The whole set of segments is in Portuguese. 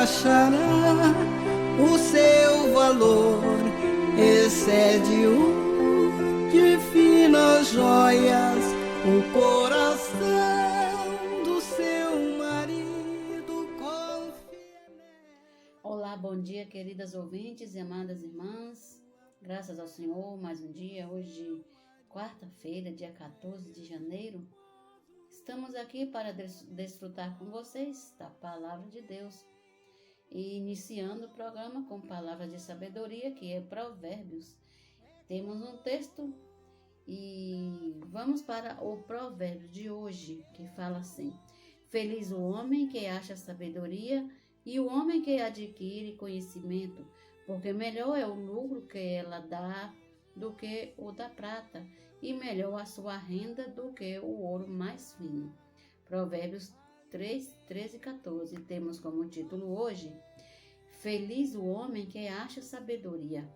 achará o seu valor, excede o de finas joias, o coração do seu marido confia nela. Olá, bom dia, queridas ouvintes e amadas irmãs. Graças ao Senhor, mais um dia, hoje, quarta-feira, dia 14 de janeiro. Estamos aqui para desfrutar com vocês da Palavra de Deus. E iniciando o programa com palavras de sabedoria, que é Provérbios. Temos um texto e vamos para o provérbio de hoje, que fala assim: Feliz o homem que acha sabedoria e o homem que adquire conhecimento, porque melhor é o lucro que ela dá do que o da prata, e melhor a sua renda do que o ouro mais fino. Provérbios 3, 13 e 14. Temos como título hoje: Feliz o homem que acha sabedoria.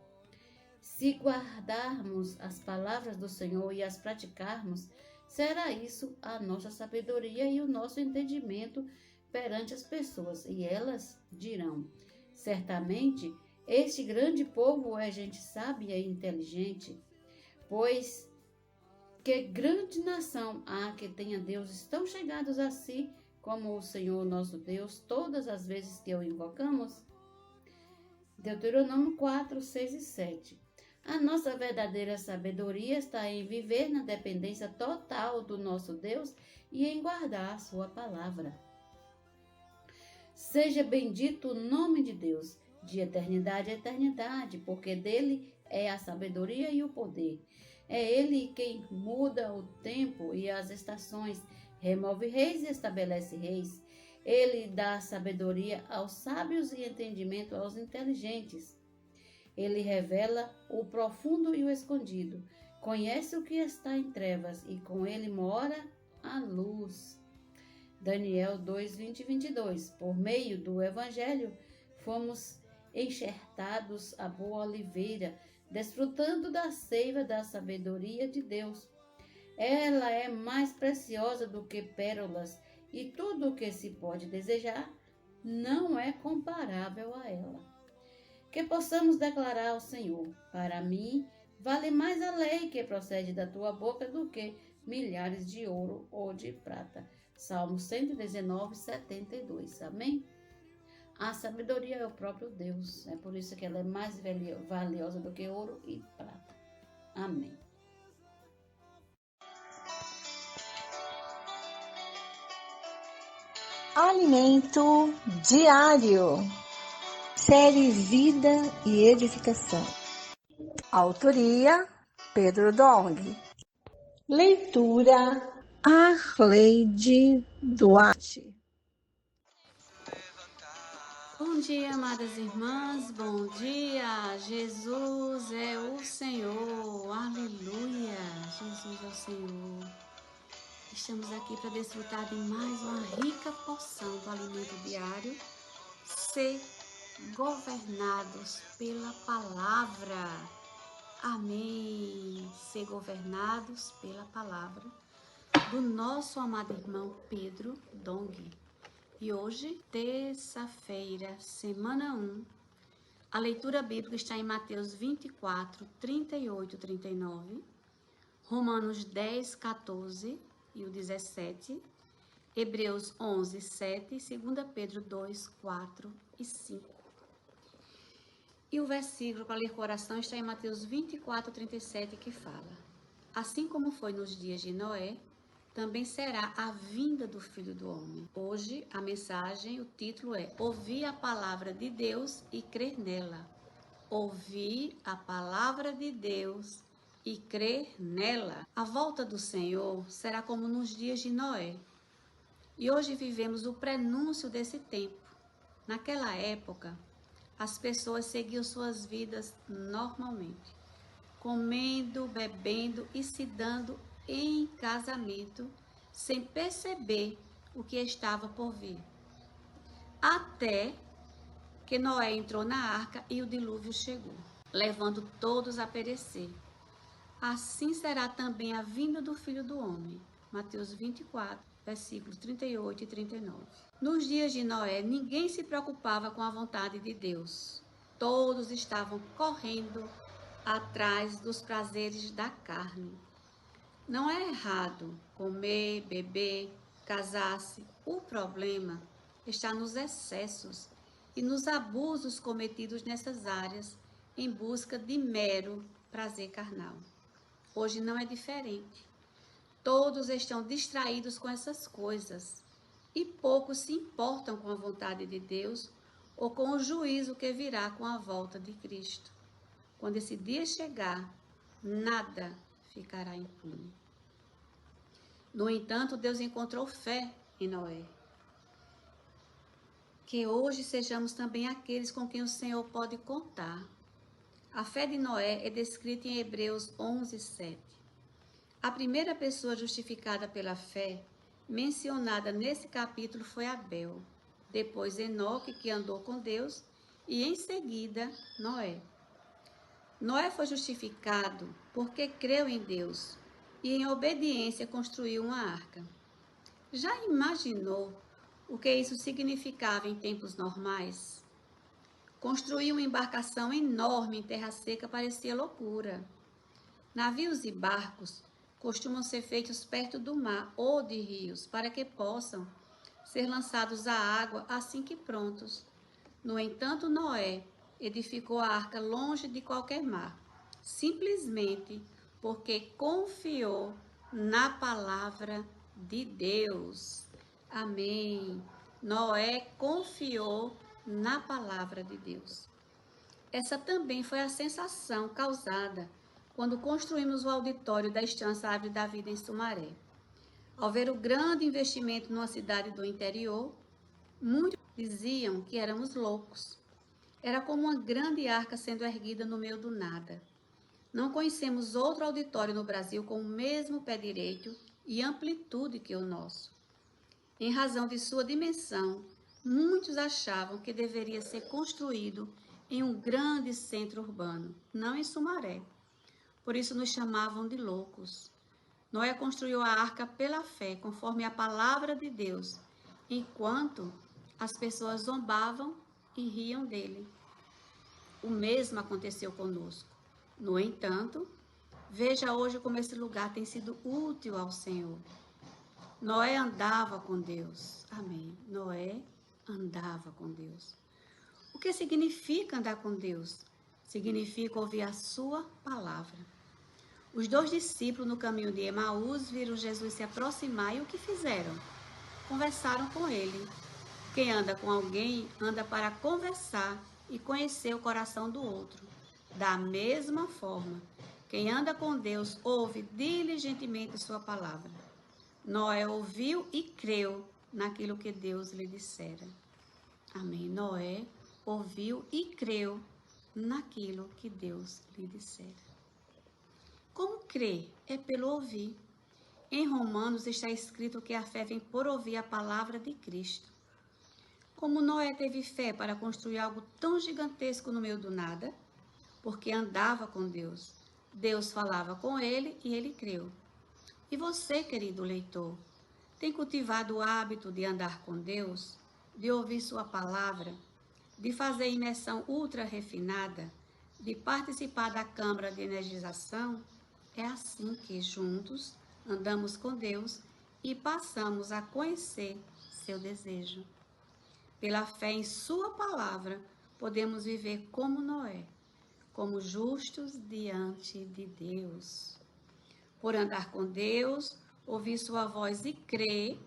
Se guardarmos as palavras do Senhor e as praticarmos, será isso a nossa sabedoria e o nosso entendimento perante as pessoas, e elas dirão: certamente este grande povo é gente sábia e inteligente, pois que grande nação há que tenha deuses tão chegados a si como o Senhor nosso Deus, todas as vezes que o invocamos. Deuteronômio 4, 6 e 7. A nossa verdadeira sabedoria está em viver na dependência total do nosso Deus e em guardar a sua palavra. Seja bendito o nome de Deus, de eternidade a eternidade, porque dele é a sabedoria e o poder. É ele quem muda o tempo e as estações, remove reis e estabelece reis. Ele dá sabedoria aos sábios e entendimento aos inteligentes. Ele revela o profundo e o escondido. Conhece o que está em trevas e com ele mora a luz. Daniel 2, 20 e 22. Por meio do Evangelho, fomos enxertados a boa oliveira, desfrutando da seiva da sabedoria de Deus. Ela é mais preciosa do que pérolas, e tudo o que se pode desejar não é comparável a ela. Que possamos declarar ao Senhor: para mim, vale mais a lei que procede da tua boca do que milhares de ouro ou de prata. Salmo 119, 72. Amém? A sabedoria é o próprio Deus. É por isso que ela é mais valiosa do que ouro e prata. Amém. Alimento diário. Série Vida e Edificação. Autoria: Pedro Dong. Leitura: Arleide Duarte. Bom dia, amadas irmãs. Bom dia. Jesus é o Senhor. Aleluia. Jesus é o Senhor. Estamos aqui para desfrutar de mais uma rica porção do alimento diário. Ser governados pela palavra. Amém. Ser governados pela palavra do nosso amado irmão Pedro Dong. E hoje, terça-feira, semana 1, a leitura bíblica está em Mateus 24, 38 e 39, Romanos 10, 14 e o 17, Hebreus 11, 7 e 2 Pedro 2, 4 e 5. E o versículo para ler com oração está em Mateus 24, 37, que fala: Assim como foi nos dias de Noé, também será a vinda do Filho do Homem. Hoje, a mensagem, o título é: Ouvir a palavra de Deus e crer nela. Ouvir a palavra de Deus e crer nela. A volta do Senhor será como nos dias de Noé. E hoje vivemos o prenúncio desse tempo. Naquela época, as pessoas seguiam suas vidas normalmente, comendo, bebendo e se dando em casamento, sem perceber o que estava por vir. Até que Noé entrou na arca e o dilúvio chegou, levando todos a perecer. Assim será também a vinda do Filho do Homem. Mateus 24, versículos 38 e 39. Nos dias de Noé, ninguém se preocupava com a vontade de Deus. Todos estavam correndo atrás dos prazeres da carne. Não é errado comer, beber, casar-se. O problema está nos excessos e nos abusos cometidos nessas áreas em busca de mero prazer carnal. Hoje não é diferente. Todos estão distraídos com essas coisas e poucos se importam com a vontade de Deus ou com o juízo que virá com a volta de Cristo. Quando esse dia chegar, nada ficará impune. No entanto, Deus encontrou fé em Noé. Que hoje sejamos também aqueles com quem o Senhor pode contar. A fé de Noé é descrita em Hebreus 11, 7. A primeira pessoa justificada pela fé, mencionada nesse capítulo, foi Abel. Depois Enoque, que andou com Deus, e em seguida Noé. Noé foi justificado porque creu em Deus e em obediência construiu uma arca. Já imaginou o que isso significava em tempos normais? Construir uma embarcação enorme em terra seca parecia loucura. Navios e barcos costumam ser feitos perto do mar ou de rios para que possam ser lançados à água assim que prontos. No entanto, Noé edificou a arca longe de qualquer mar, simplesmente porque confiou na palavra de Deus. Amém. Noé confiou na palavra de Deus. Essa também foi a sensação causada quando construímos o auditório da Estância Árvore da Vida em Sumaré. Ao ver o grande investimento numa cidade do interior, muitos diziam que éramos loucos. Era como uma grande arca sendo erguida no meio do nada. Não conhecemos outro auditório no Brasil com o mesmo pé direito e amplitude que o nosso. Em razão de sua dimensão, muitos achavam que deveria ser construído em um grande centro urbano, não em Sumaré. Por isso nos chamavam de loucos. Noé construiu a arca pela fé, conforme a palavra de Deus, enquanto as pessoas zombavam e riam dele. O mesmo aconteceu conosco. No entanto, veja hoje como esse lugar tem sido útil ao Senhor. Noé andava com Deus. Amém. Noé andava com Deus. O que significa andar com Deus? Significa ouvir a sua palavra. Os 2 discípulos no caminho de Emaús viram Jesus se aproximar e o que fizeram? Conversaram com ele. Quem anda com alguém anda para conversar e conhecer o coração do outro. Da mesma forma, quem anda com Deus ouve diligentemente sua palavra. Noé ouviu e creu naquilo que Deus lhe dissera. Amém. Noé ouviu e creu naquilo que Deus lhe dissera. Como crer? É pelo ouvir. Em Romanos está escrito que a fé vem por ouvir a palavra de Cristo. Como Noé teve fé para construir algo tão gigantesco no meio do nada? Porque andava com Deus. Deus falava com ele e ele creu. E você, querido leitor, tem cultivado o hábito de andar com Deus, de ouvir sua palavra, de fazer imersão ultra refinada, de participar da câmara de energização? É assim que juntos andamos com Deus e passamos a conhecer seu desejo. Pela fé em sua palavra, podemos viver como Noé, como justos diante de Deus. Por andar com Deus, ouvir sua voz e crer,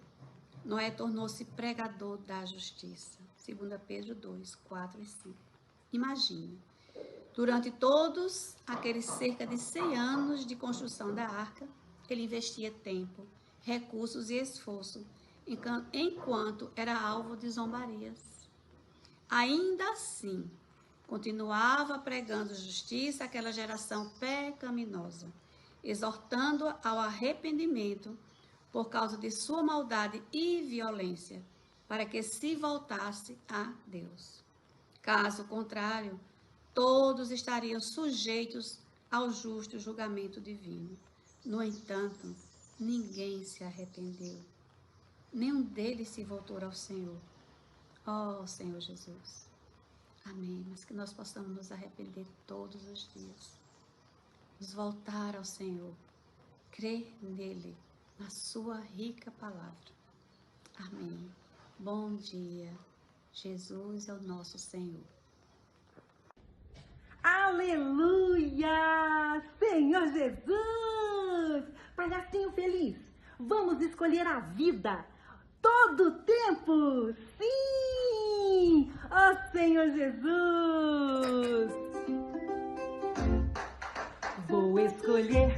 Noé tornou-se pregador da justiça. 2 Pedro 2, 4 e 5. Imagine, durante todos aqueles cerca de 100 anos de construção da arca, ele investia tempo, recursos e esforço, enquanto era alvo de zombarias. Ainda assim, continuava pregando justiça àquela geração pecaminosa, exortando-a ao arrependimento por causa de sua maldade e violência, para que se voltasse a Deus. Caso contrário, todos estariam sujeitos ao justo julgamento divino. No entanto, ninguém se arrependeu. nenhum deles se voltou ao Senhor. Ó Senhor Jesus. Amém. Mas que nós possamos nos arrepender todos os dias. Nos voltar ao Senhor. Crer nele, na sua rica palavra. Amém. Bom dia. Jesus é o nosso Senhor. Aleluia! Senhor Jesus! Palhacinho feliz, vamos escolher a vida todo tempo! Sim! Ó Senhor Jesus! Vou escolher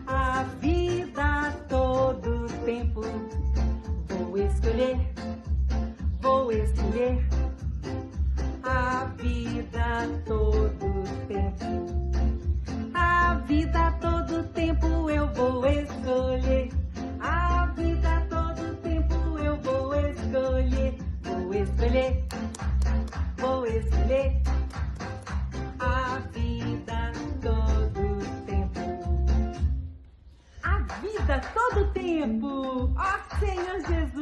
a vida todo tempo. Vou escolher a vida todo tempo. A vida todo tempo eu vou escolher. A vida todo tempo eu vou escolher. Vou escolher a vida todo tempo. A vida todo tempo. Ó Senhor Jesus.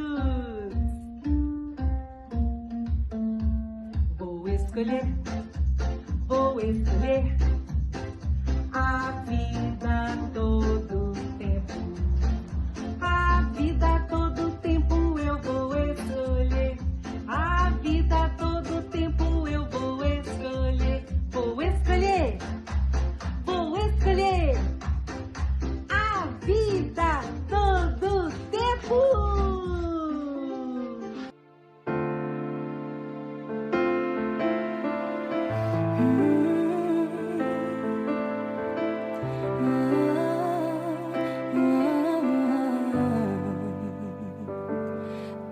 Vou escolher a vida todo tempo. A vida todo tempo eu vou escolher. A vida todo tempo eu vou escolher. Vou escolher a vida todo tempo.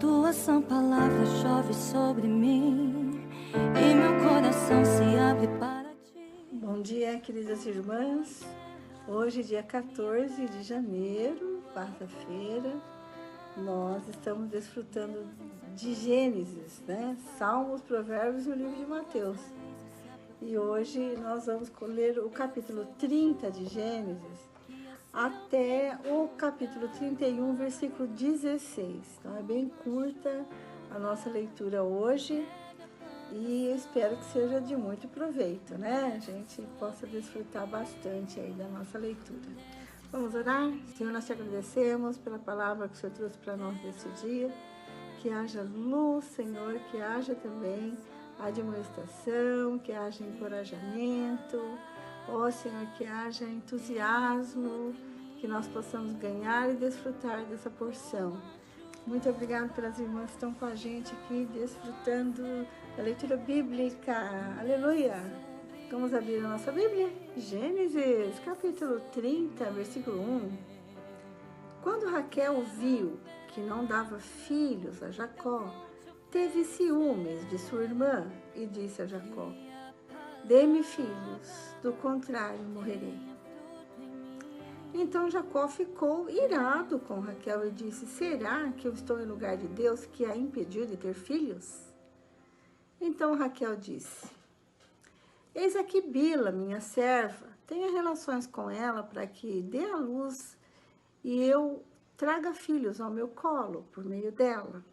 Tua sã palavra chove sobre mim e meu coração se abre para ti. Bom dia, queridas irmãs. Hoje, dia 14 de janeiro, quarta-feira, nós estamos desfrutando de Gênesis, né? Salmos, Provérbios e o livro de Mateus. E hoje nós vamos ler o capítulo 30 de Gênesis até o capítulo 31, versículo 16. Então é bem curta a nossa leitura hoje e espero que seja de muito proveito, né? A gente possa desfrutar bastante aí da nossa leitura. Vamos orar? Senhor, nós te agradecemos pela palavra que o Senhor trouxe para nós nesse dia. Que haja luz, Senhor, que haja também admoestação, que haja encorajamento, ó Senhor, que haja entusiasmo, que nós possamos ganhar e desfrutar dessa porção. Muito obrigada pelas irmãs que estão com a gente aqui, desfrutando da leitura bíblica. Aleluia! Vamos abrir a nossa Bíblia? Gênesis, capítulo 30, versículo 1. Quando Raquel viu que não dava filhos a Jacó, teve ciúmes de sua irmã e disse a Jacó: dê-me filhos, do contrário morrerei. Então Jacó ficou irado com Raquel e disse: será que eu estou em lugar de Deus que a impediu de ter filhos? Então Raquel disse: eis aqui Bila, minha serva, tenha relações com ela para que dê à luz e eu traga filhos ao meu colo por meio dela.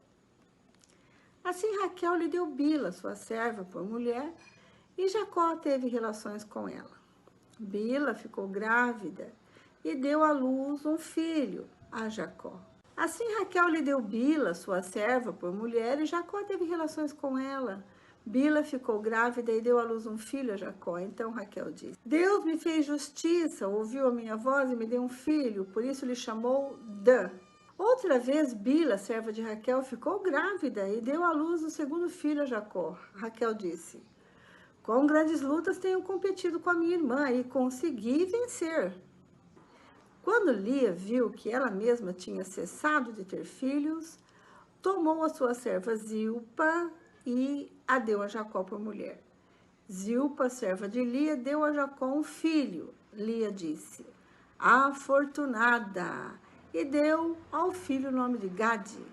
Assim Raquel lhe deu Bila, sua serva, por mulher, e Jacó teve relações com ela. Bila ficou grávida e deu à luz um filho a Jacó. Assim Raquel lhe deu Bila, sua serva, por mulher, e Jacó teve relações com ela. Bila ficou grávida e deu à luz um filho a Jacó. Então Raquel disse: Deus me fez justiça, ouviu a minha voz e me deu um filho, por isso lhe chamou Dan. Outra vez, Bila, serva de Raquel, ficou grávida e deu à luz o segundo filho a Jacó. Raquel disse: com grandes lutas tenho competido com a minha irmã e consegui vencer. Quando Lia viu que ela mesma tinha cessado de ter filhos, tomou a sua serva Zilpa e a deu a Jacó por mulher. Zilpa, serva de Lia, deu a Jacó um filho. Lia disse: afortunada, e deu ao filho o nome de Gade.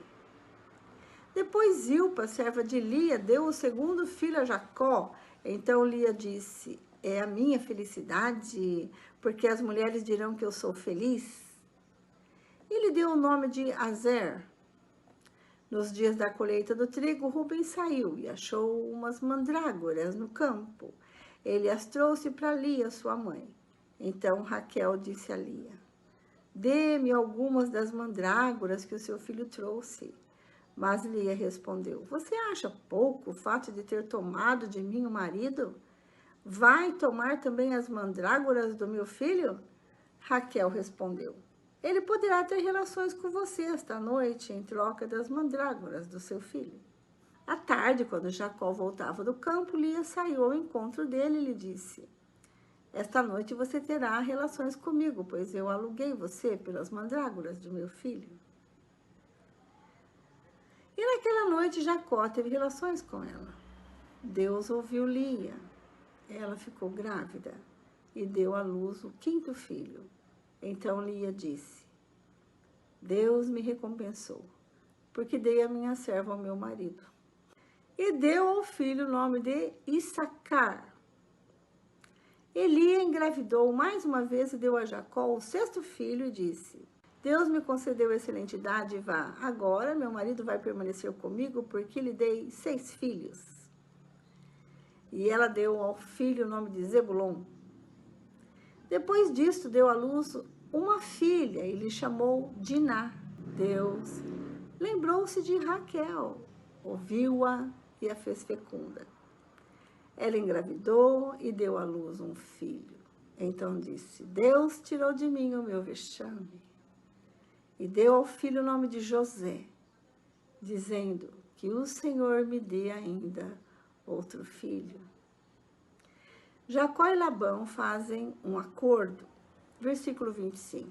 Depois Zilpa, serva de Lia, deu o segundo filho a Jacó. Então Lia disse: é a minha felicidade, porque as mulheres dirão que eu sou feliz. e lhe deu o nome de Azer. Nos dias da colheita do trigo, Rubem saiu e achou umas mandrágoras no campo. Ele as trouxe para Lia, sua mãe. Então Raquel disse a Lia: dê-me algumas das mandrágoras que o seu filho trouxe. Mas Lia respondeu: você acha pouco o fato de ter tomado de mim o marido? Vai tomar também as mandrágoras do meu filho? Raquel respondeu: ele poderá ter relações com você esta noite em troca das mandrágoras do seu filho. À tarde, quando Jacó voltava do campo, Lia saiu ao encontro dele e lhe disse: esta noite você terá relações comigo, pois eu aluguei você pelas mandrágoras de meu filho. E naquela noite Jacó teve relações com ela. Deus ouviu Lia. Ela ficou grávida e deu à luz o 5º filho. Então Lia disse: Deus me recompensou, porque dei a minha serva ao meu marido. E deu ao filho o nome de Issacar. E Lia engravidou mais uma vez e deu a Jacó o 6º filho e disse: Deus me concedeu excelente dádiva. Agora meu marido vai permanecer comigo, porque lhe dei 6 filhos. E ela deu ao filho o nome de Zebulon. Depois disto, deu à luz uma filha e lhe chamou Diná. Deus lembrou-se de Raquel, ouviu-a e a fez fecunda. Ela engravidou e deu à luz um filho. Então disse: Deus tirou de mim o meu vexame. E deu ao filho o nome de José, dizendo: que o Senhor me dê ainda outro filho. Jacó e Labão fazem um acordo. Versículo 25.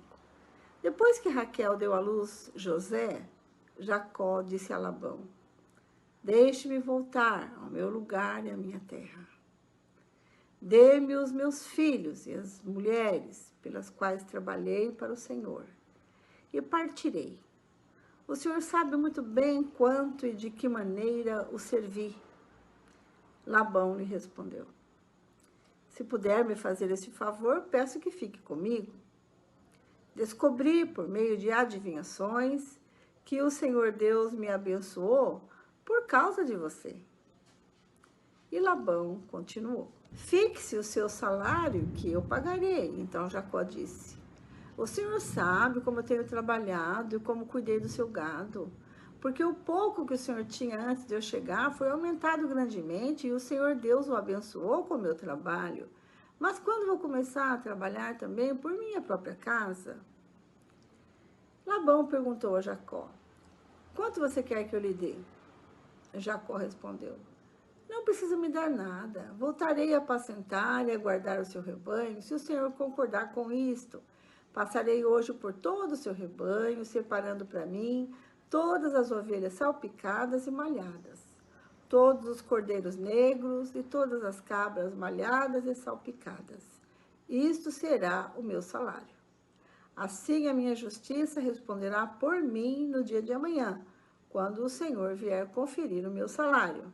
Depois que Raquel deu à luz José, Jacó disse a Labão: deixe-me voltar ao meu lugar e à minha terra. Dê-me os meus filhos e as mulheres pelas quais trabalhei para o Senhor, e partirei. O Senhor sabe muito bem quanto e de que maneira o servi. Labão lhe respondeu: se puder me fazer esse favor, peço que fique comigo. Descobri, por meio de adivinhações, que o Senhor Deus me abençoou por causa de você. E Labão continuou: fixe o seu salário que eu pagarei. Então Jacó disse: o Senhor sabe como eu tenho trabalhado e como cuidei do seu gado, porque o pouco que o Senhor tinha antes de eu chegar foi aumentado grandemente, e o Senhor Deus o abençoou com o meu trabalho. Mas quando vou começar a trabalhar também por minha própria casa? Labão perguntou a Jacó: quanto você quer que eu lhe dê? Jacó respondeu: não precisa me dar nada. Voltarei a apacentar e a guardar o seu rebanho, se o Senhor concordar com isto. Passarei hoje por todo o seu rebanho, separando para mim todas as ovelhas salpicadas e malhadas, todos os cordeiros negros e todas as cabras malhadas e salpicadas. Isto será o meu salário. Assim a minha justiça responderá por mim no dia de amanhã, quando o Senhor vier conferir o meu salário.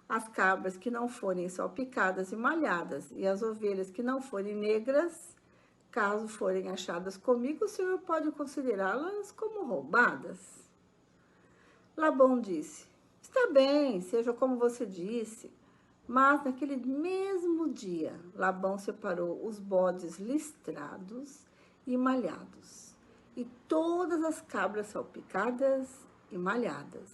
As cabras que não forem salpicadas e malhadas e as ovelhas que não forem negras, caso forem achadas comigo, o Senhor pode considerá-las como roubadas. Labão disse: está bem, seja como você disse. Mas naquele mesmo dia, Labão separou os bodes listrados e malhados, e todas as cabras salpicadas e malhadas,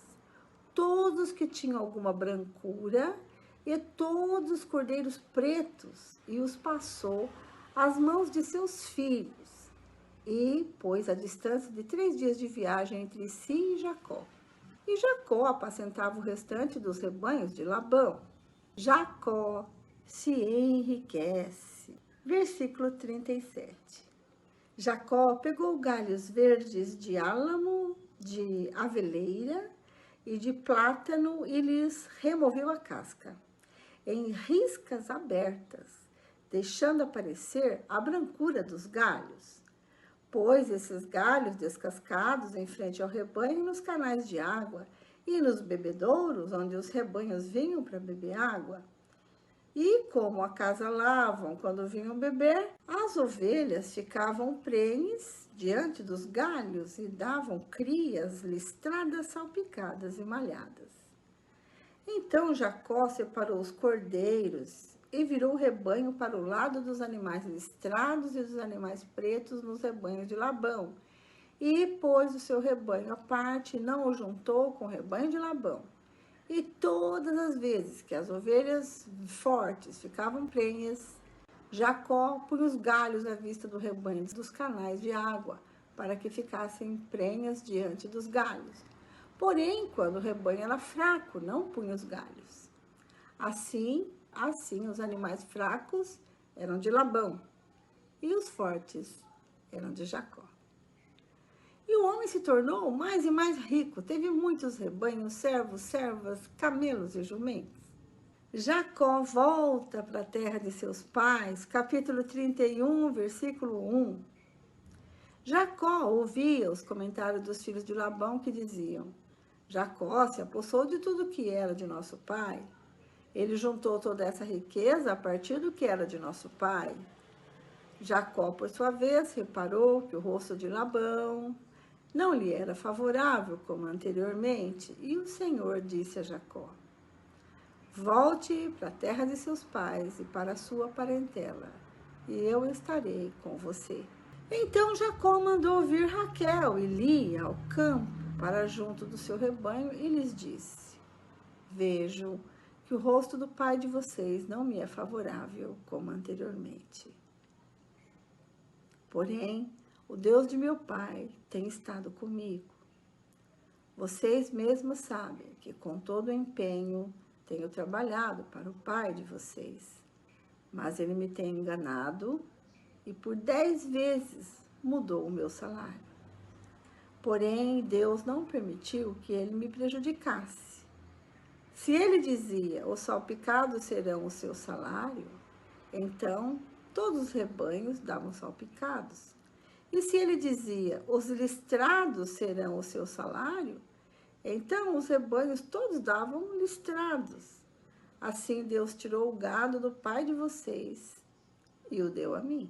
todos que tinham alguma brancura, e todos os cordeiros pretos, e os passou às mãos de seus filhos, e pôs a distância de 3 dias de viagem entre si e Jacó. E Jacó apacentava o restante dos rebanhos de Labão. Jacó se enriquece. Versículo 37. Jacó pegou galhos verdes de álamo, de aveleira e de plátano e lhes removeu a casca, em riscas abertas, deixando aparecer a brancura dos galhos. Pôs esses galhos descascados em frente ao rebanho nos canais de água e nos bebedouros onde os rebanhos vinham para beber água. E como acasalavam quando vinham beber, as ovelhas ficavam prenhes diante dos galhos e davam crias listradas, salpicadas e malhadas. Então Jacó separou os cordeiros e virou o rebanho para o lado dos animais listrados e dos animais pretos nos rebanhos de Labão. E pôs o seu rebanho à parte e não o juntou com o rebanho de Labão. E todas as vezes que as ovelhas fortes ficavam prenhas, Jacó punha os galhos à vista do rebanho dos canais de água, para que ficassem prenhas diante dos galhos. Porém, quando o rebanho era fraco, não punha os galhos. Assim, os animais fracos eram de Labão, e os fortes eram de Jacó. E o homem se tornou mais e mais rico, teve muitos rebanhos, servos, servas, camelos e jumentos. Jacó volta para a terra de seus pais, capítulo 31, versículo 1. Jacó ouvia os comentários dos filhos de Labão que diziam: Jacó se apossou de tudo que era de nosso pai. Ele juntou toda essa riqueza a partir do que era de nosso pai. Jacó, por sua vez, reparou que o rosto de Labão não lhe era favorável como anteriormente, e o Senhor disse a Jacó: volte para a terra de seus pais e para a sua parentela, e eu estarei com você. Então Jacó mandou vir Raquel e Lia ao campo para junto do seu rebanho e lhes disse: vejo que o rosto do pai de vocês não me é favorável como anteriormente. Porém, o Deus de meu pai tem estado comigo. Vocês mesmos sabem que com todo o empenho tenho trabalhado para o pai de vocês, mas ele me tem enganado e por 10 vezes mudou o meu salário. Porém, Deus não permitiu que ele me prejudicasse. Se ele dizia: os salpicados serão o seu salário, então todos os rebanhos davam salpicados. E se ele dizia: os listrados serão o seu salário, então os rebanhos todos davam listrados. Assim Deus tirou o gado do pai de vocês e o deu a mim.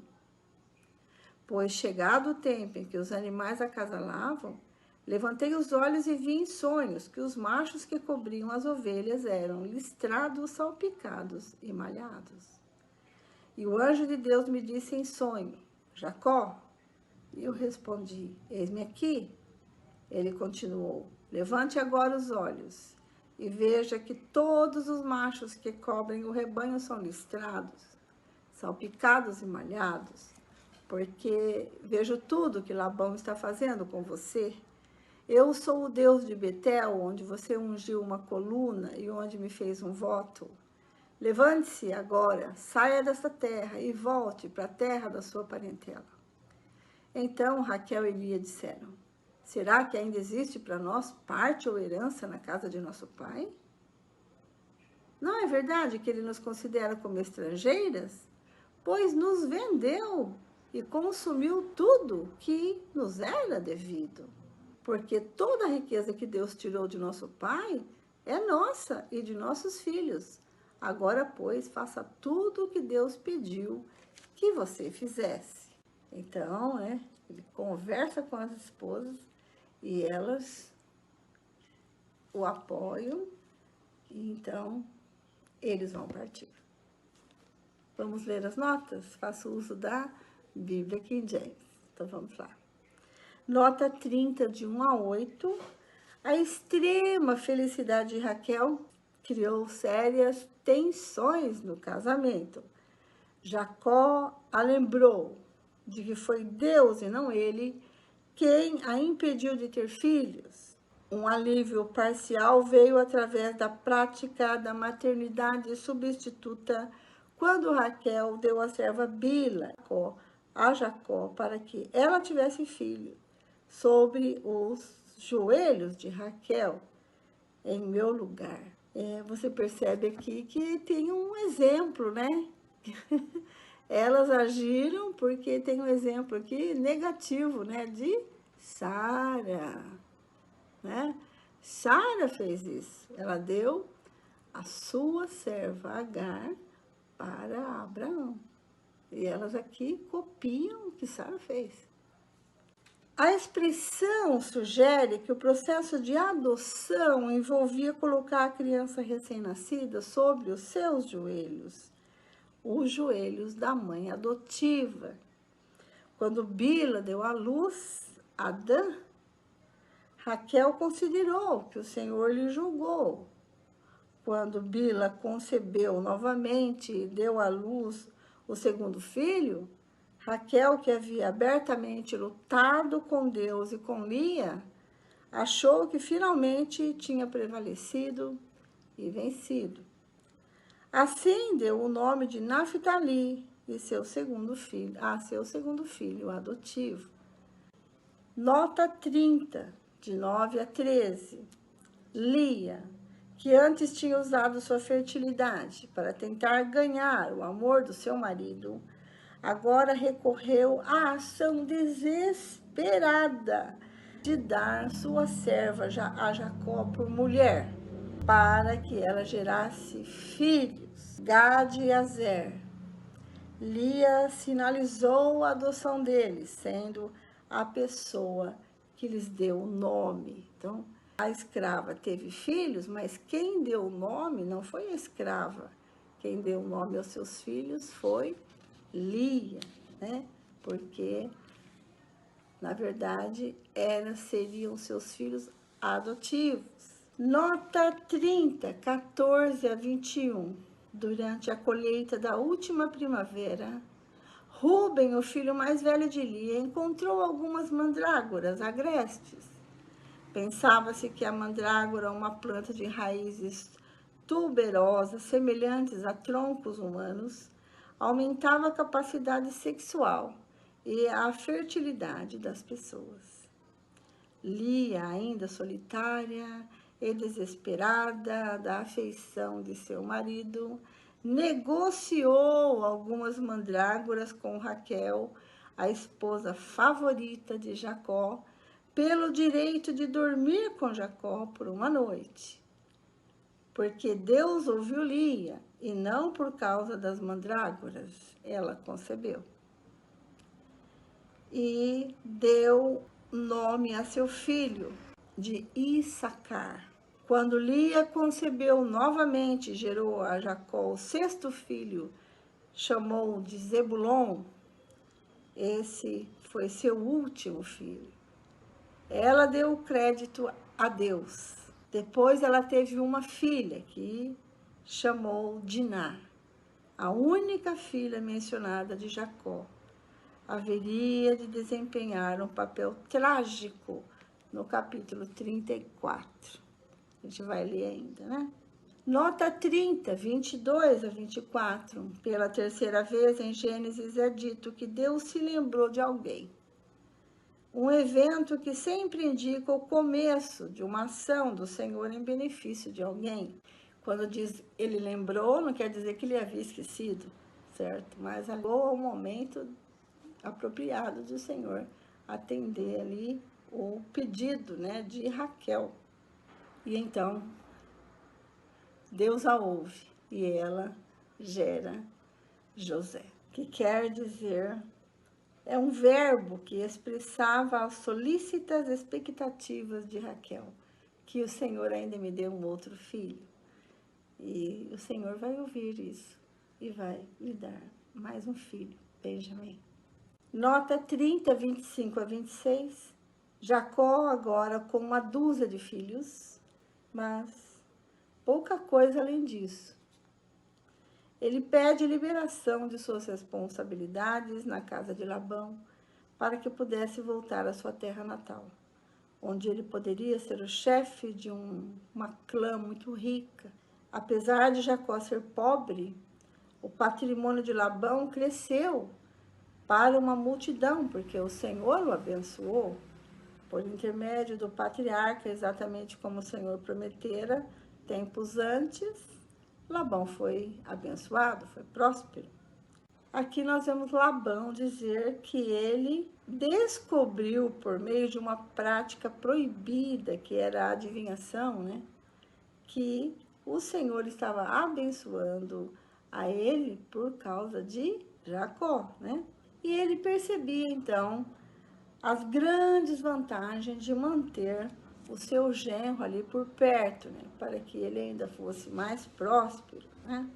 Pois chegado o tempo em que os animais acasalavam, levantei os olhos e vi em sonhos que os machos que cobriam as ovelhas eram listrados, salpicados e malhados. E o anjo de Deus me disse em sonho: Jacó. E eu respondi: eis-me aqui. Ele continuou: levante agora os olhos e veja que todos os machos que cobrem o rebanho são listrados, salpicados e malhados, porque vejo tudo que Labão está fazendo com você. Eu sou o Deus de Betel, onde você ungiu uma coluna e onde me fez um voto. Levante-se agora, saia desta terra e volte para a terra da sua parentela. Então Raquel e Lia disseram: será que ainda existe para nós parte ou herança na casa de nosso pai? Não é verdade que ele nos considera como estrangeiras? Pois nos vendeu e consumiu tudo que nos era devido. Porque toda a riqueza que Deus tirou de nosso pai é nossa e de nossos filhos. Agora, pois, faça tudo o que Deus pediu que você fizesse. Então, ele conversa com as esposas e elas o apoiam, e então eles vão partir. Vamos ler as notas? Faço uso da Bíblia King James. Então, vamos lá. Nota 30, de 1 a 8. A extrema felicidade de Raquel criou sérias tensões no casamento. Jacó a lembrou de que foi Deus e não ele quem a impediu de ter filhos. Um alívio parcial veio através da prática da maternidade substituta, quando Raquel deu a serva Bila a Jacó para que ela tivesse filho sobre os joelhos de Raquel, em meu lugar. Você percebe aqui que tem um exemplo, né? Elas agiram porque tem um exemplo aqui negativo, né? De Sara, né? Sara fez isso. Ela deu a sua serva Agar para Abraão. E elas aqui copiam o que Sara fez. A expressão sugere que o processo de adoção envolvia colocar a criança recém-nascida sobre os seus joelhos, os joelhos da mãe adotiva. Quando Bila deu à luz Adã, Raquel considerou que o Senhor lhe julgou. Quando Bila concebeu novamente e deu à luz o segundo filho, Raquel, que havia abertamente lutado com Deus e com Lia, achou que finalmente tinha prevalecido e vencido. Assim deu o nome de Naftali e seu segundo filho adotivo. Nota 30, de 9 a 13. Lia, que antes tinha usado sua fertilidade para tentar ganhar o amor do seu marido, agora recorreu à ação desesperada de dar sua serva a Jacó por mulher, para que ela gerasse filhos, Gade e Azer. Lia sinalizou a adoção deles, sendo a pessoa que lhes deu o nome. Então, a escrava teve filhos, mas quem deu o nome não foi a escrava. Quem deu o nome aos seus filhos foi Lia, né? Porque, na verdade, seriam seus filhos adotivos. Nota 30, 14 a 21. Durante a colheita da última primavera, Rúben, o filho mais velho de Lia, encontrou algumas mandrágoras agrestes. Pensava-se que a mandrágora, uma planta de raízes tuberosas, semelhantes a troncos humanos, aumentava a capacidade sexual e a fertilidade das pessoas. Lia, ainda solitária e desesperada da afeição de seu marido, negociou algumas mandrágoras com Raquel, a esposa favorita de Jacó, pelo direito de dormir com Jacó por uma noite. Porque Deus ouviu Lia, e não por causa das mandrágoras, ela concebeu. E deu nome a seu filho de Issacar. Quando Lia concebeu novamente e gerou a Jacó o sexto filho, chamou de Zebulon. Esse foi seu último filho. Ela deu crédito a Deus. Depois ela teve uma filha que chamou Diná, a única filha mencionada de Jacó. Haveria de desempenhar um papel trágico no capítulo 34. A gente vai ler ainda, né? Nota 30, 22 a 24. Pela terceira vez em Gênesis é dito que Deus se lembrou de alguém. Um evento que sempre indica o começo de uma ação do Senhor em benefício de alguém. Quando diz ele lembrou, não quer dizer que ele havia esquecido, certo? Mas chegou ao momento apropriado do Senhor atender ali o pedido, né, de Raquel. E então, Deus a ouve e ela gera José, que quer dizer, é um verbo que expressava as solícitas expectativas de Raquel, que o Senhor ainda me dê um outro filho. E o Senhor vai ouvir isso e vai lhe dar mais um filho, Benjamim. Nota 30, 25 a 26. Jacó agora com uma dúzia de filhos, mas pouca coisa além disso. Ele pede liberação de suas responsabilidades na casa de Labão para que pudesse voltar à sua terra natal, onde ele poderia ser o chefe de uma clã muito rica. Apesar de Jacó ser pobre, o patrimônio de Labão cresceu para uma multidão, porque o Senhor o abençoou por intermédio do patriarca, exatamente como o Senhor prometera tempos antes. Labão foi abençoado, foi próspero. Aqui nós vemos Labão dizer que ele descobriu, por meio de uma prática proibida, que era a adivinhação, né, que o Senhor estava abençoando a ele por causa de Jacó, né? E ele percebia, então, as grandes vantagens de manter o seu genro ali por perto, né? Para que ele ainda fosse mais próspero, né?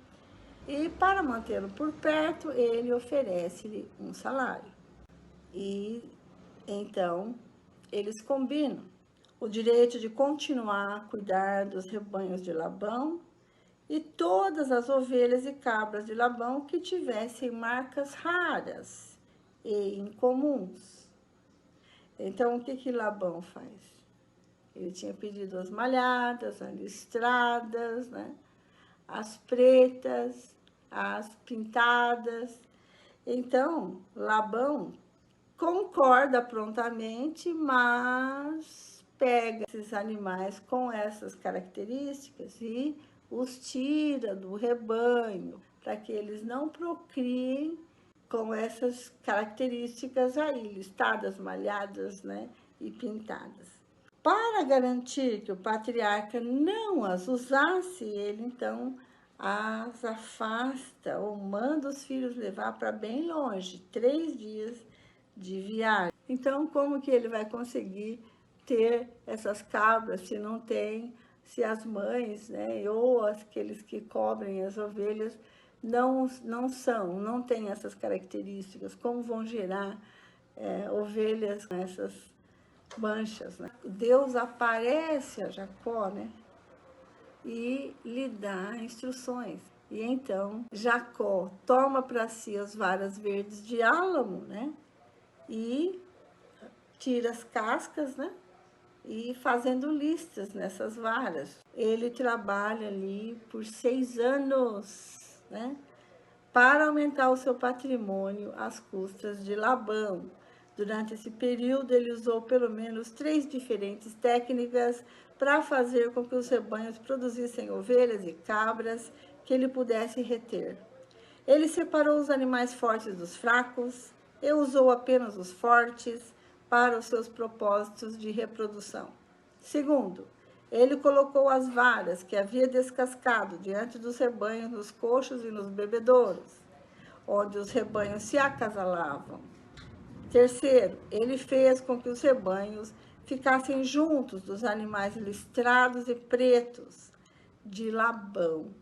E para mantê-lo por perto, ele oferece-lhe um salário. E então eles combinam o direito de continuar a cuidar dos rebanhos de Labão e todas as ovelhas e cabras de Labão que tivessem marcas raras e incomuns. Então, o que Labão faz? Ele tinha pedido as malhadas, as listradas, né? As pretas, as pintadas. Então, Labão concorda prontamente, mas pega esses animais com essas características e os tira do rebanho, para que eles não procriem com essas características aí, listadas, malhadas, né, e pintadas. Para garantir que o patriarca não as usasse, ele então as afasta ou manda os filhos levar para bem longe, 3 dias de viagem. Então, como que ele vai conseguir ter essas cabras se não tem, se as mães, né, ou aqueles que cobrem as ovelhas não têm essas características? Como vão gerar ovelhas com essas manchas, né? Deus aparece a Jacó, né, e lhe dá instruções. E então Jacó toma para si as varas verdes de álamo, né, e tira as cascas, né, e fazendo listas nessas varas. Ele trabalha ali por 6 anos, né, para aumentar o seu patrimônio às custas de Labão. Durante esse período, ele usou pelo menos 3 diferentes técnicas para fazer com que os rebanhos produzissem ovelhas e cabras que ele pudesse reter. Ele separou os animais fortes dos fracos e usou apenas os fortes para os seus propósitos de reprodução. Segundo, ele colocou as varas que havia descascado diante dos rebanhos nos coxos e nos bebedouros, onde os rebanhos se acasalavam. Terceiro, ele fez com que os rebanhos ficassem juntos dos animais listrados e pretos de Labão.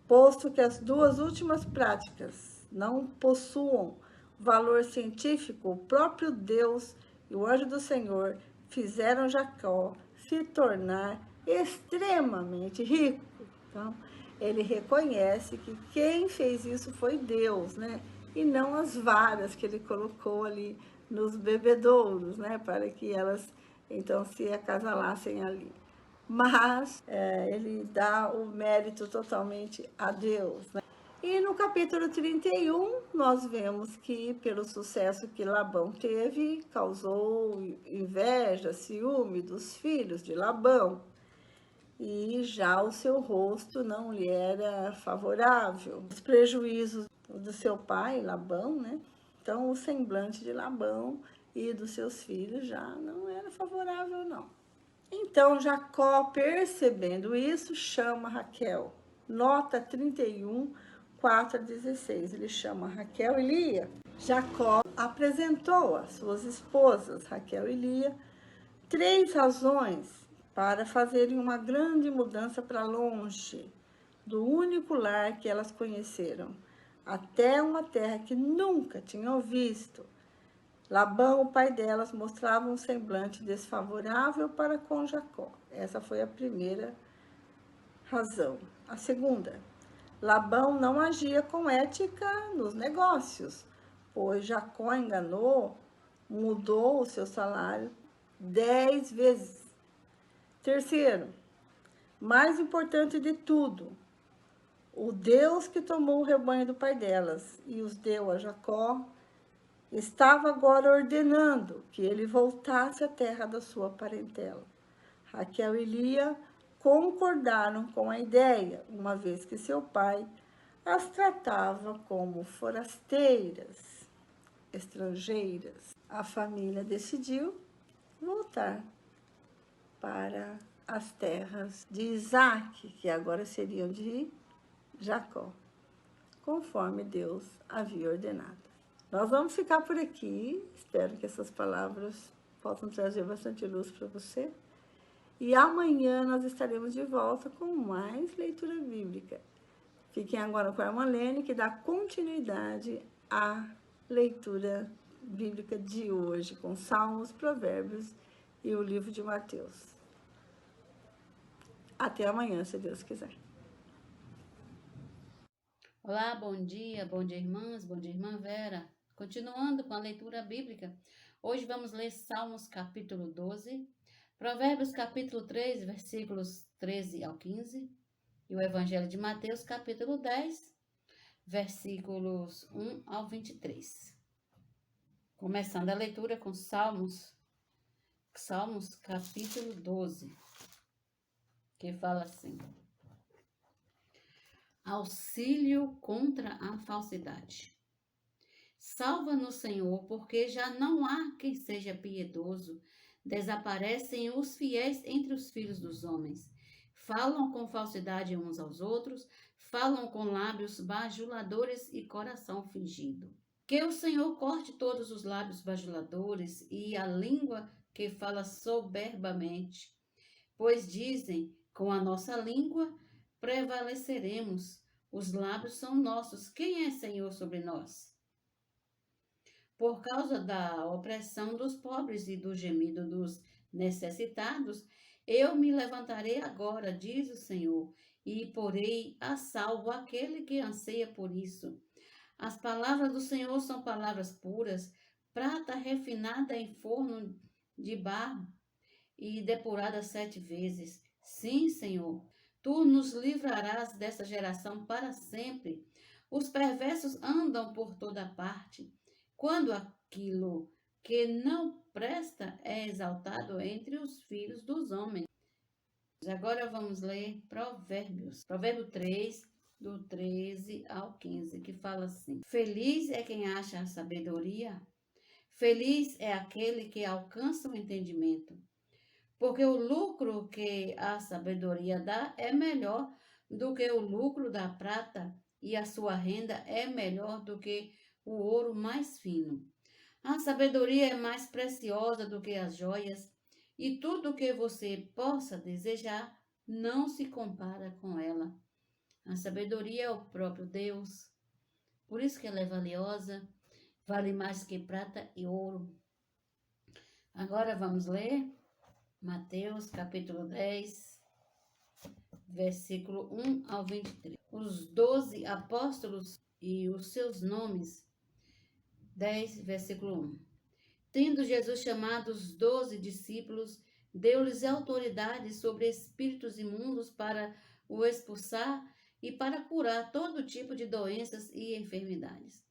Posto que as 2 últimas práticas não possuam valor científico, o próprio Deus e o anjo do Senhor fizeram Jacó se tornar extremamente rico. Então, ele reconhece que quem fez isso foi Deus, né? E não as varas que ele colocou ali nos bebedouros, né? Para que elas, então, se acasalassem ali. Mas ele dá o mérito totalmente a Deus, né? E no capítulo 31, nós vemos que, pelo sucesso que Labão teve, causou inveja, ciúme dos filhos de Labão. E já o seu rosto não lhe era favorável. Os prejuízos do seu pai, Labão, né? Então, o semblante de Labão e dos seus filhos já não era favorável, não. Então, Jacó, percebendo isso, chama Raquel. Nota 31, 4 a 16. Ele chama Raquel e Lia. Jacó apresentou às suas esposas, Raquel e Lia, 3 razões para fazerem uma grande mudança para longe do único lar que elas conheceram, até uma terra que nunca tinham visto. Labão, o pai delas, mostrava um semblante desfavorável para com Jacó. Essa foi a primeira razão. A segunda, Labão não agia com ética nos negócios, pois Jacó enganou, mudou o seu salário 10 vezes. Terceiro, mais importante de tudo, o Deus que tomou o rebanho do pai delas e os deu a Jacó, estava agora ordenando que ele voltasse à terra da sua parentela. Raquel e Lia concordaram com a ideia, uma vez que seu pai as tratava como forasteiras, estrangeiras. A família decidiu voltar para as terras de Isaac, que agora seriam de Jacó. conforme Deus havia ordenado. Nós vamos ficar por aqui. Espero que essas palavras possam trazer bastante luz para você. E amanhã nós estaremos de volta com mais leitura bíblica. Fiquem agora com a irmã Lene, que dá continuidade à leitura bíblica de hoje, com Salmos, Provérbios e o livro de Mateus. Até amanhã, se Deus quiser. Olá, bom dia irmãs, bom dia irmã Vera. Continuando com a leitura bíblica, hoje vamos ler Salmos capítulo 12, Provérbios capítulo 3, versículos 13 ao 15, e o Evangelho de Mateus capítulo 10, versículos 1 ao 23. Começando a leitura com Salmos capítulo 12, que fala assim: auxílio contra a falsidade. Salva-nos, Senhor, porque já não há quem seja piedoso. Desaparecem os fiéis entre os filhos dos homens. Falam com falsidade uns aos outros, falam com lábios bajuladores e coração fingido. Que o Senhor corte todos os lábios bajuladores e a língua que fala soberbamente. Pois dizem, com a nossa língua prevaleceremos. Os lábios são nossos. Quem é Senhor sobre nós? Por causa da opressão dos pobres e do gemido dos necessitados, eu me levantarei agora, diz o Senhor, e porei a salvo aquele que anseia por isso. As palavras do Senhor são palavras puras, prata refinada em forno de barro e depurada 7 vezes. Sim, Senhor, tu nos livrarás dessa geração para sempre. Os perversos andam por toda parte, quando aquilo que não presta é exaltado entre os filhos dos homens. Agora vamos ler Provérbios. Provérbio 3, do 13 ao 15, que fala assim: feliz é quem acha a sabedoria, feliz é aquele que alcança o entendimento, porque o lucro que a sabedoria dá é melhor do que o lucro da prata, e a sua renda é melhor do que o ouro mais fino. A sabedoria é mais preciosa do que as joias, e tudo o que você possa desejar não se compara com ela. A sabedoria é o próprio Deus, por isso que ela é valiosa, vale mais que prata e ouro. Agora vamos ler Mateus capítulo 10, versículo 1 ao 23. Os 12 apóstolos e os seus nomes. 10, versículo 1. Tendo Jesus chamado os 12 discípulos, deu-lhes autoridade sobre espíritos imundos para o expulsar e para curar todo tipo de doenças e enfermidades.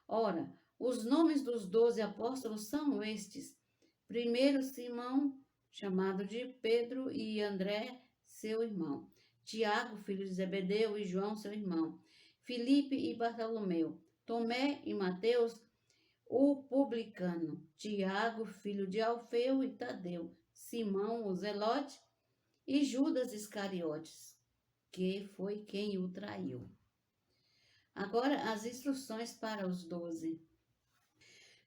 Ora, os nomes dos 12 apóstolos são estes: primeiro, Simão, chamado de Pedro, e André, seu irmão; Tiago, filho de Zebedeu, e João, seu irmão; Filipe e Bartolomeu; Tomé e Mateus, o publicano; Tiago, filho de Alfeu, e Tadeu; Simão, o Zelote, e Judas Iscariotes, que foi quem o traiu. Agora as instruções para os 12.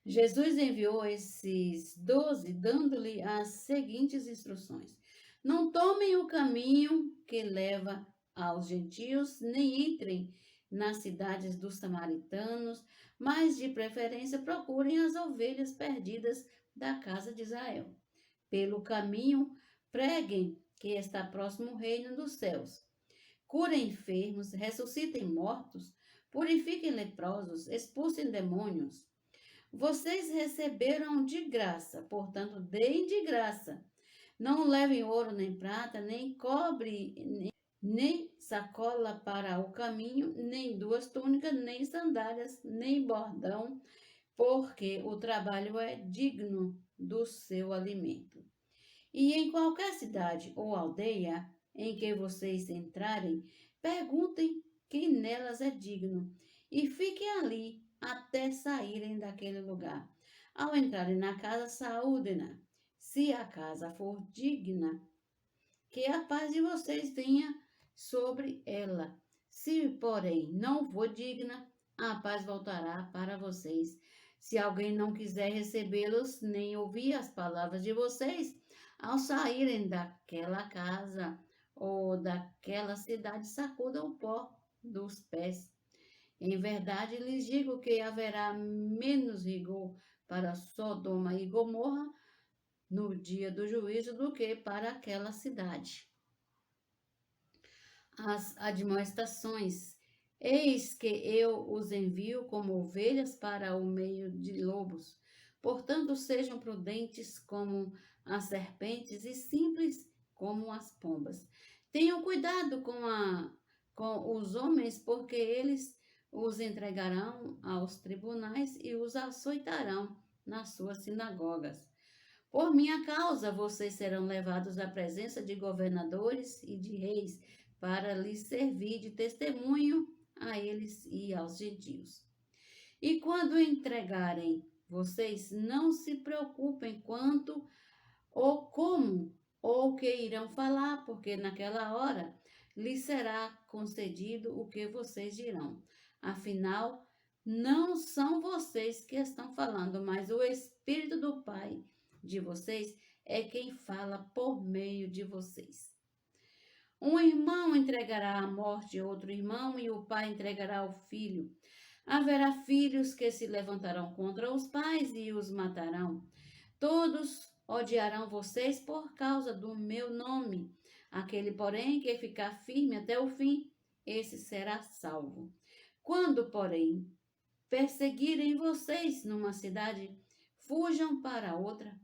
Jesus enviou esses 12, dando-lhe as seguintes instruções: não tomem o caminho que leva aos gentios, nem entrem nas cidades dos samaritanos, mas de preferência procurem as ovelhas perdidas da casa de Israel. Pelo caminho, preguem que está próximo o reino dos céus. Curem enfermos, ressuscitem mortos, purifiquem leprosos, expulsem demônios. Vocês receberam de graça, portanto, deem de graça. Não levem ouro, nem prata, nem cobre, nem sacola para o caminho, nem 2 túnicas, nem sandálias, nem bordão, porque o trabalho é digno do seu alimento. E em qualquer cidade ou aldeia em que vocês entrarem, perguntem quem nelas é digno, e fiquem ali até saírem daquele lugar. Ao entrarem na casa, saúdem-na. Se a casa for digna, que a paz de vocês venha sobre ela. Se, porém, não for digna, a paz voltará para vocês. Se alguém não quiser recebê-los, nem ouvir as palavras de vocês, ao saírem daquela casa ou daquela cidade, sacudam o pó dos pés. Em verdade lhes digo que haverá menos rigor para Sodoma e Gomorra no dia do juízo do que para aquela cidade. As admoestações: eis que eu os envio como ovelhas para o meio de lobos. Portanto, sejam prudentes como as serpentes e simples como as pombas. Tenham cuidado com os homens, porque eles os entregarão aos tribunais e os açoitarão nas suas sinagogas. Por minha causa, vocês serão levados à presença de governadores e de reis, para lhes servir de testemunho a eles e aos gentios. E quando entregarem vocês, não se preocupem quanto ou como ou o que irão falar, porque naquela hora lhes será concedido o que vocês dirão. Afinal, não são vocês que estão falando, mas o Espírito do Pai de vocês é quem fala por meio de vocês. Um irmão entregará à morte outro irmão, e o pai entregará ao filho. Haverá filhos que se levantarão contra os pais e os matarão. Todos odiarão vocês por causa do meu nome. Aquele, porém, que ficar firme até o fim, esse será salvo. Quando, porém, perseguirem vocês numa cidade, fujam para outra,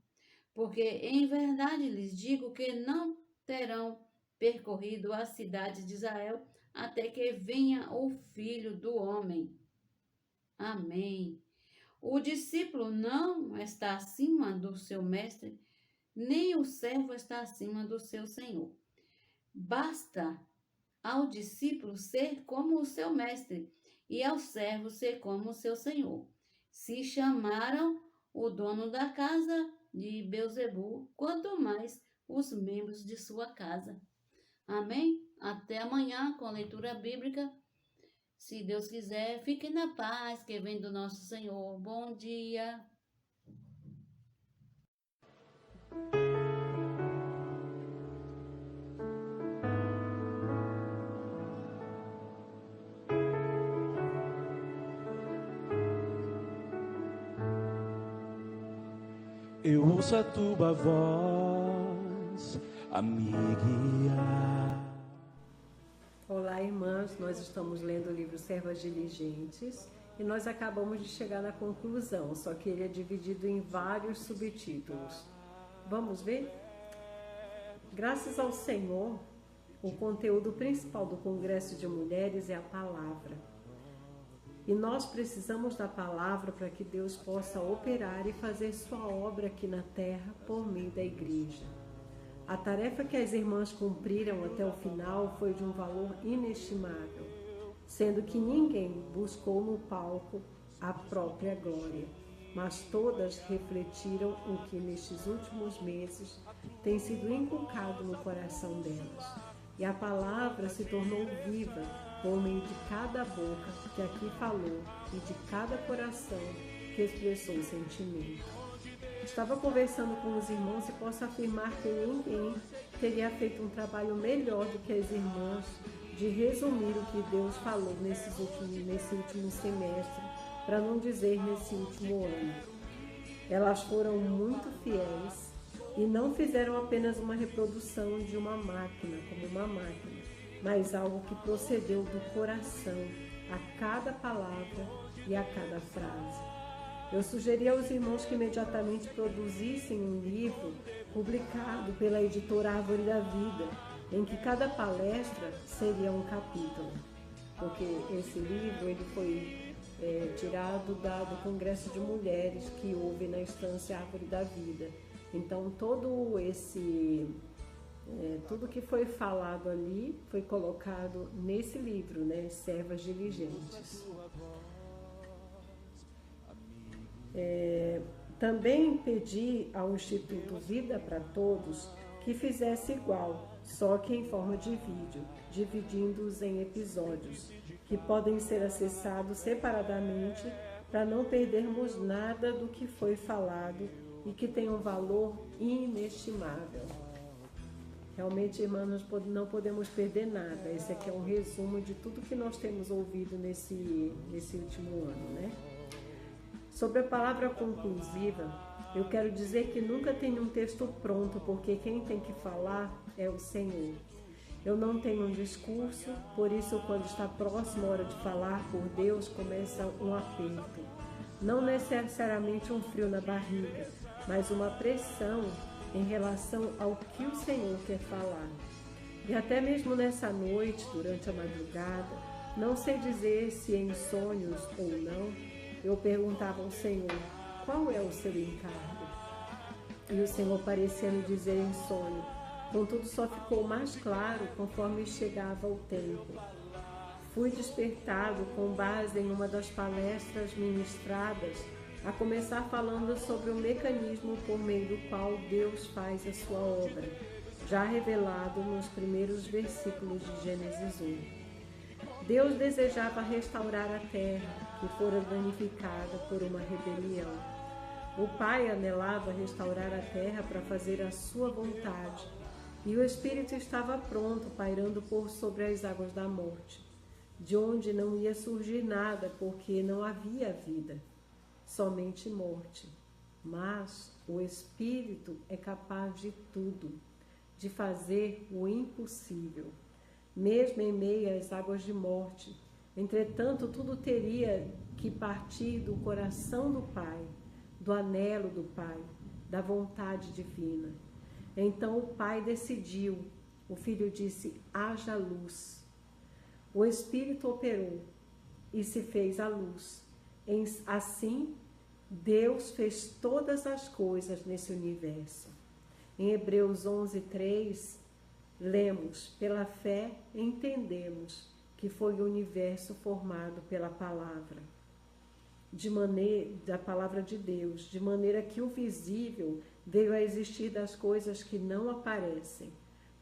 porque em verdade lhes digo que não terão percorrido as cidades de Israel até que venha o Filho do Homem. Amém. O discípulo não está acima do seu mestre, nem o servo está acima do seu senhor. Basta ao discípulo ser como o seu mestre e ao servo ser como o seu senhor. Se chamaram o dono da casa de Beelzebu, quanto mais os membros de sua casa. Amém? Até amanhã com a leitura bíblica. Se Deus quiser, fiquem na paz que vem do nosso Senhor. Bom dia. Eu ouço a tua voz a me guiar. Olá, irmãs, nós estamos lendo o livro Servas Diligentes e nós acabamos de chegar na conclusão, só que ele é dividido em vários subtítulos. Vamos ver? Graças ao Senhor, o conteúdo principal do Congresso de Mulheres é a palavra. E nós precisamos da palavra para que Deus possa operar e fazer sua obra aqui na terra por meio da igreja. A tarefa que as irmãs cumpriram até o final foi de um valor inestimável, sendo que ninguém buscou no palco a própria glória, mas todas refletiram o que nestes últimos meses tem sido inculcado no coração delas. E a palavra se tornou viva por meio de cada boca que aqui falou e de cada coração que expressou sentimento. Estava conversando com os irmãos e posso afirmar que ninguém teria feito um trabalho melhor do que as irmãs de resumir o que Deus falou nesse último semestre, para não dizer nesse último ano. Elas foram muito fiéis e não fizeram apenas uma reprodução de uma máquina, como uma máquina, mas algo que procedeu do coração, a cada palavra e a cada frase. Eu sugeri aos irmãos que imediatamente produzissem um livro publicado pela editora Árvore da Vida, em que cada palestra seria um capítulo, porque esse livro ele foi tirado do Congresso de Mulheres que houve na Estância Árvore da Vida. Então tudo que foi falado ali foi colocado nesse livro, né? Servas Diligentes. Também pedi ao Instituto Vida para Todos que fizesse igual, só que em forma de vídeo, dividindo-os em episódios, que podem ser acessados separadamente para não perdermos nada do que foi falado e que tem um valor inestimável. Realmente, irmãs, nós não podemos perder nada. Esse aqui é um resumo de tudo que nós temos ouvido nesse último ano, né? Sobre a palavra conclusiva, eu quero dizer que nunca tenho um texto pronto, porque quem tem que falar é o Senhor. Eu não tenho um discurso, por isso quando está próxima a hora de falar por Deus, começa um aperto. Não necessariamente um frio na barriga, mas uma pressão em relação ao que o Senhor quer falar. E até mesmo nessa noite, durante a madrugada, não sei dizer se em sonhos ou não, eu perguntava ao Senhor, qual é o seu encargo? E o Senhor parecia me dizer em sonho, contudo só ficou mais claro conforme chegava o tempo. Fui despertado com base em uma das palestras ministradas, a começar falando sobre o mecanismo por meio do qual Deus faz a sua obra, já revelado nos primeiros versículos de Gênesis 1. Deus desejava restaurar a terra, que fora danificada por uma rebelião. O Pai anelava restaurar a terra para fazer a sua vontade, e o Espírito estava pronto, pairando por sobre as águas da morte, de onde não ia surgir nada, porque não havia vida, somente morte. Mas o Espírito é capaz de tudo, de fazer o impossível, mesmo em meio às águas de morte. Entretanto, tudo teria que partir do coração do Pai, do anelo do Pai, da vontade divina. Então o Pai decidiu, o Filho disse, haja luz. O Espírito operou e se fez a luz. Assim, Deus fez todas as coisas nesse universo. Em Hebreus 11:3, lemos, pela fé entendemos que foi o universo formado pela palavra, da palavra de Deus, de maneira que o visível veio a existir das coisas que não aparecem,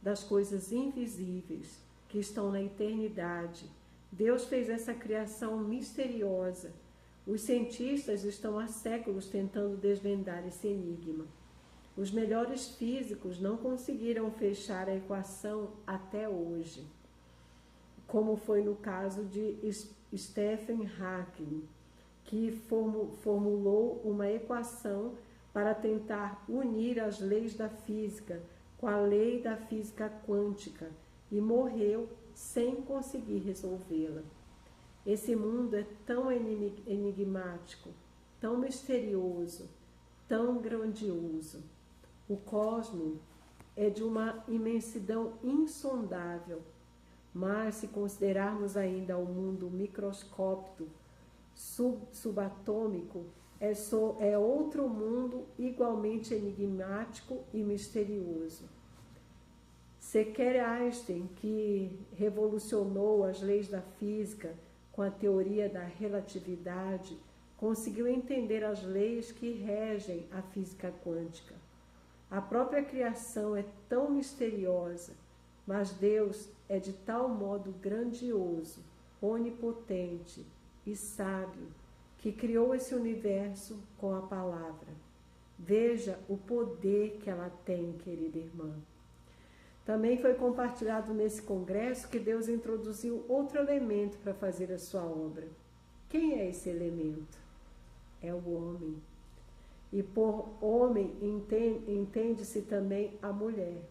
das coisas invisíveis que estão na eternidade. Deus fez essa criação misteriosa. Os cientistas estão há séculos tentando desvendar esse enigma. Os melhores físicos não conseguiram fechar a equação até hoje, como foi no caso de Stephen Hawking, que formulou uma equação para tentar unir as leis da física com a lei da física quântica e morreu sem conseguir resolvê-la. Esse mundo é tão enigmático, tão misterioso, tão grandioso. O cosmos é de uma imensidão insondável, mas se considerarmos ainda o mundo microscópico, subatômico, é outro mundo igualmente enigmático e misterioso. Sequer Einstein, que revolucionou as leis da física com a teoria da relatividade, conseguiu entender as leis que regem a física quântica. A própria criação é tão misteriosa, mas Deus é de tal modo grandioso, onipotente e sábio, que criou esse universo com a palavra. Veja o poder que ela tem, querida irmã. Também foi compartilhado nesse congresso que Deus introduziu outro elemento para fazer a sua obra. Quem é esse elemento? É o homem. E por homem entende-se também a mulher.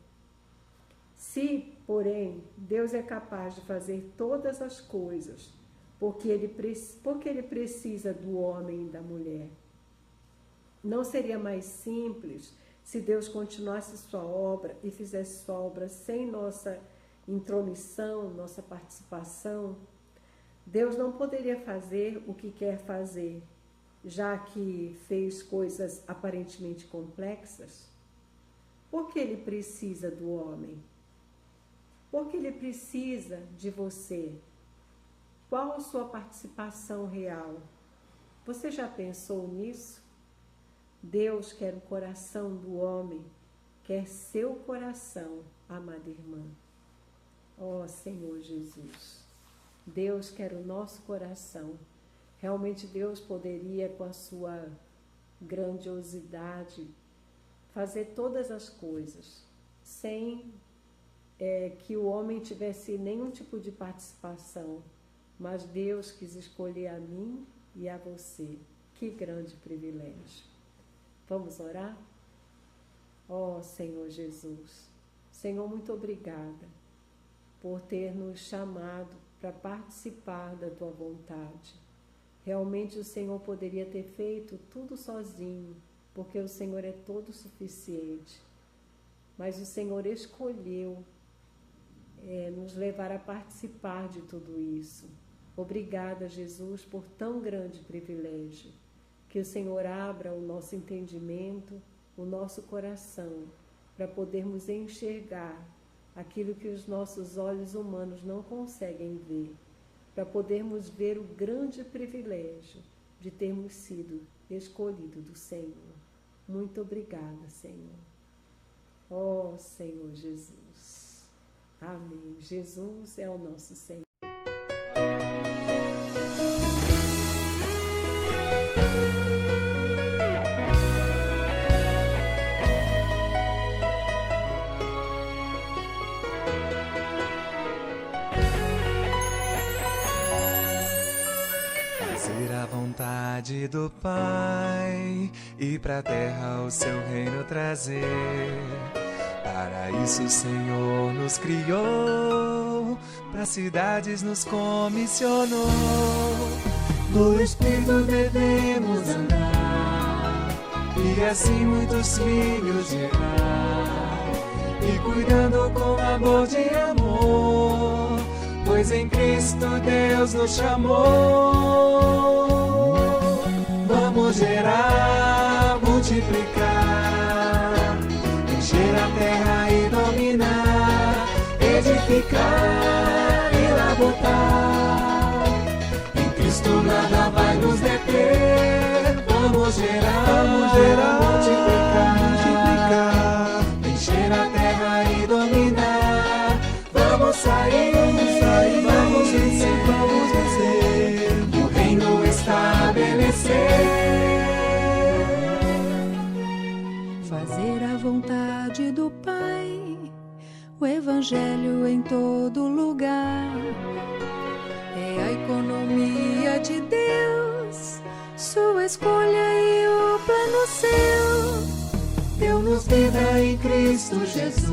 Se, porém, Deus é capaz de fazer todas as coisas, porque ele precisa do homem e da mulher, não seria mais simples se Deus continuasse sua obra e fizesse sua obra sem nossa intromissão, nossa participação? Deus não poderia fazer o que quer fazer, já que fez coisas aparentemente complexas? Por que ele precisa do homem? Por que ele precisa de você? Qual a sua participação real? Você já pensou nisso? Deus quer o coração do homem, quer seu coração, amada irmã. Ó Senhor Jesus, Deus quer o nosso coração. Realmente Deus poderia, com a sua grandiosidade, fazer todas as coisas sem que o homem tivesse nenhum tipo de participação, mas Deus quis escolher a mim e a você. Que grande privilégio. Vamos orar? Ó Senhor Jesus, Senhor, muito obrigada por ter nos chamado para participar da Tua vontade. Realmente o Senhor poderia ter feito tudo sozinho, porque o Senhor é todo suficiente. Mas o Senhor escolheu nos levar a participar de tudo isso. Obrigada, Jesus, por tão grande privilégio. Que o Senhor abra o nosso entendimento, o nosso coração, para podermos enxergar aquilo que os nossos olhos humanos não conseguem ver, para podermos ver o grande privilégio de termos sido escolhidos do Senhor. Muito obrigada, Senhor. Ó Senhor Jesus. Amém. Jesus é o nosso Senhor. Fazer a vontade do Pai e pra terra o seu reino trazer. Para isso o Senhor nos criou, para cidades nos comissionou. No Espírito devemos andar, e assim muitos filhos gerar, e cuidando com amor de amor, pois em Cristo Deus nos chamou. Vamos gerar, multiplicar, encher a terra e dominar, edificar e labotar. Em Cristo nada vai nos deter. Vamos gerar, multiplicar, encher a terra e dominar. Vamos sair, vamos vencer, o reino estabelecer. Fazer a vontade do Pai, o Evangelho em todo lugar. É a economia de Deus, sua escolha e o plano seu. Deu-nos vida em Cristo Jesus,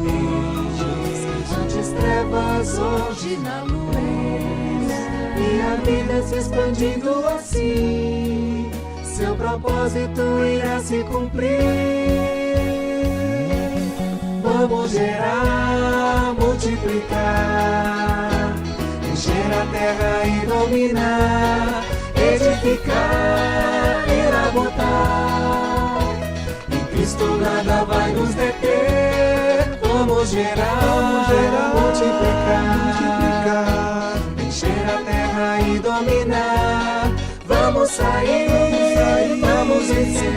antes trevas, hoje na luz, e a vida se expandindo assim, seu propósito irá se cumprir. Vamos gerar, multiplicar, encher a terra e dominar, edificar e labotar. Em Cristo nada vai nos deter. Vamos gerar, multiplicar, encher a terra e dominar. Vamos sair, vamos vencer,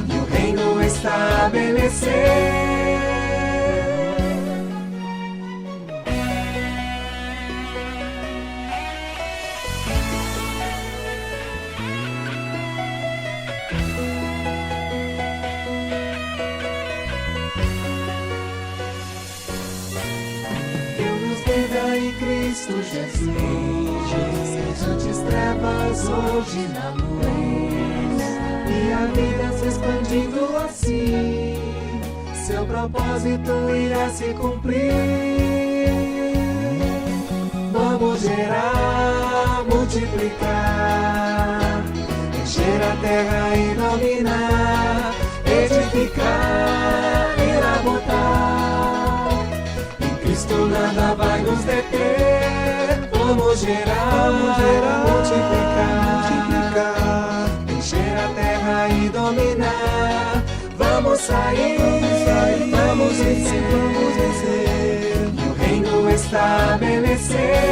e o reino estabelecer. Cristo Jesus, antes trevas, hoje na luz, e a vida se expandindo assim, seu propósito irá se cumprir. Vamos gerar, multiplicar, encher a terra e dominar, edificar e labotar. Em Cristo nada vai nos deter. Vamos gerar, multiplicar, encher a terra e dominar. Vamos sair, vamos vencer, e o reino estabelecer.